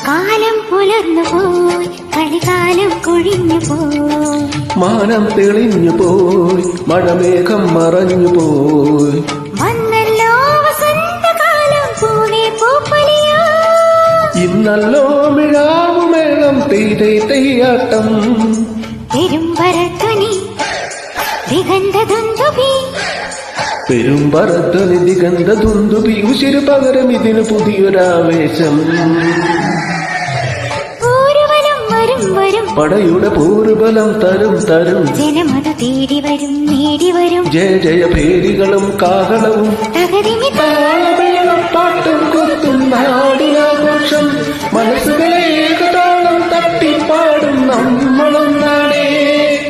കാലം പുലർന്നു പോയി, കളികാലം കൊഴിഞ്ഞു പോയി, മാനം തെളിഞ്ഞു പോയി, മഴമേഘം മറഞ്ഞു പോയി, വന്നല്ലോ വസന്തകാലം പൂവേ പൂപ്പൊലിയോ, ഇന്നല്ലോ മിഴാവുമേളം തെയ്യാട്ടം, പെരുമ്പറധ്വനി ദിഗന്ധദുന്ദുഭി, പെരുമ്പറധ്വനി ദിഗന്ധദുന്ദുഭി, ഉശിരു പകരം ഇതിന് പുതിയൊരാവേശം, പടയുടെ പോർബലം തരും ജനമതു തേടി വരും നേടി വരും, ജയ ജയ ഭേരികളും കാഹളവും പാട്ടും കുത്തും നാടിനാഘോഷം, മനസ്സുകളെ